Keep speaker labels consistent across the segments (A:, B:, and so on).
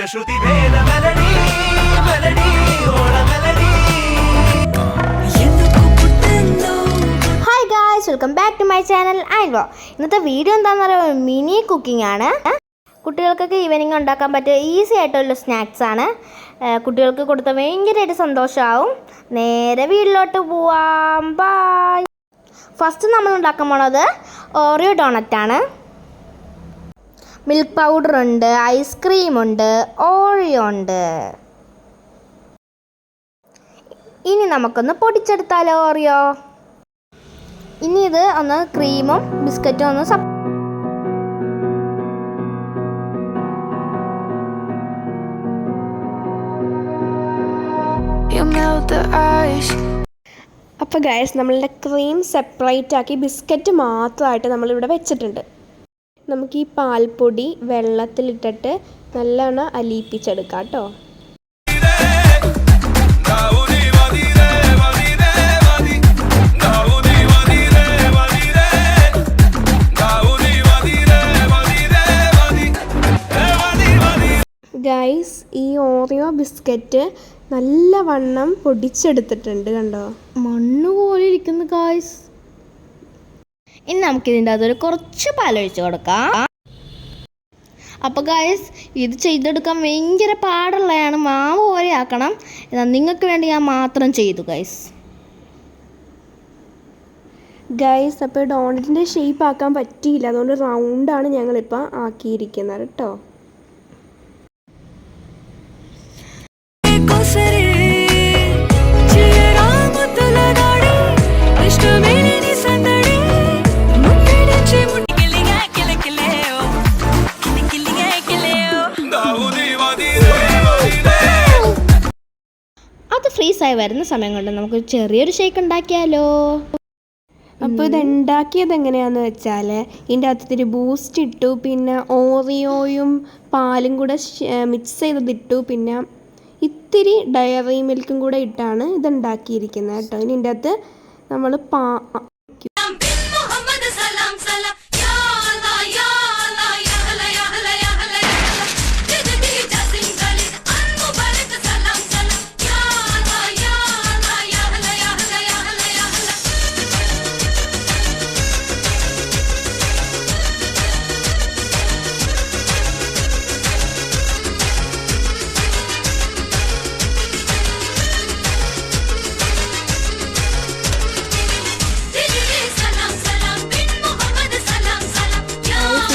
A: Hi guys, welcome back to my channel. ഇന്നത്തെ video എന്താണെന്ന് പറയുക മിനി കുക്കിംഗ് ആണ്. കുട്ടികൾക്കൊക്കെ ഈവനിങ് ഉണ്ടാക്കാൻ പറ്റിയ ഈസി ആയിട്ടുള്ള സ്നാക്സ് ആണ്. കുട്ടികൾക്ക് കൊടുത്താൽ ഭയങ്കരമായിട്ട് സന്തോഷമാവും. നേരെ വീട്ടിലോട്ട് പോവാം. ബൈ. ഫസ്റ്റ് നമ്മൾ ഉണ്ടാക്കാൻ പോണത് ഓറിയോ ഡോണറ്റാണ്. മിൽക്ക് പൗഡർ ഉണ്ട്, ഐസ്ക്രീം ഉണ്ട്, ഓറിയോ ഉണ്ട്. ഇനി നമുക്കൊന്ന് പൊടിച്ചെടുത്താലോ ഓറിയോ. ഇനി ഇത് ഒന്ന് ക്രീമും ബിസ്ക്കറ്റും ഒന്ന്
B: അപ്പോൾ ഗൈസ് നമ്മളുടെ ക്രീം സെപ്പറേറ്റ് ആക്കി ബിസ്ക്കറ്റ് മാത്രമായിട്ട് നമ്മളിവിടെ വെച്ചിട്ടുണ്ട്. നമുക്ക് ഈ പാൽപ്പൊടി വെള്ളത്തിലിട്ടിട്ട് നല്ലോണം അലിയിപ്പിച്ചെടുക്കാം കേട്ടോ. ഗൈസ് ഈ ഓറിയോ ബിസ്ക്കറ്റ് നല്ലവണ്ണം പൊടിച്ചെടുത്തിട്ടുണ്ട്, കണ്ടോ,
A: മണ്ണ് പോലെ ഇരിക്കുന്നു ഗൈസ്. ഇനി നമുക്കിതിൻ്റെ അതൊരു കുറച്ച് പാലൊഴിച്ച് കൊടുക്കാം. അപ്പോൾ ഗൈസ് ഇത് ചെയ്തെടുക്കാൻ ഭയങ്കര പാടുള്ളതാണ്. മാവ് പോലെ ആക്കണം. എന്നാൽ നിങ്ങൾക്ക് വേണ്ടി ഞാൻ മാത്രം ചെയ്തു
B: ഗൈസ് അപ്പോൾ ഡോണറ്റിൻ്റെ ഷേപ്പ് ആക്കാൻ പറ്റിയില്ല, അതുകൊണ്ട് റൗണ്ടാണ് ഞങ്ങളിപ്പോൾ ആക്കിയിരിക്കുന്നത് കേട്ടോ.
A: അത് ഫ്രീസായി വരുന്ന സമയം കൊണ്ട് നമുക്ക് ചെറിയൊരു ഷേക്ക് ഉണ്ടാക്കിയാലോ.
B: അപ്പോൾ ഇത് ഉണ്ടാക്കിയത് എങ്ങനെയാണെന്ന് വെച്ചാൽ ഇതിൻ്റെ അകത്തിരി ബൂസ്റ്റ് ഇട്ടു, പിന്നെ ഓറിയോയും പാലും കൂടെ മിക്സ് ചെയ്തിട്ടു, പിന്നെ ഇത്തിരി ഡയറി മിൽക്കും കൂടെ ഇട്ടാണ് ഇത് ഉണ്ടാക്കിയിരിക്കുന്നത് കേട്ടോ. ഇനി ഇതിൻ്റെ അകത്ത് നമ്മൾ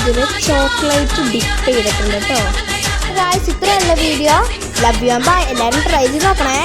B: ഇതിൽ ചോക്ലേറ്റ് ഡിപ്പ് ചെയ്തിട്ടുണ്ട് കേട്ടോ.
A: ഗൈസ് ഇത്രയുള്ള വീഡിയോ. Love you. ബൈ. എല്ലാവരും ട്രൈ ചെയ്ത് നോക്കണേ.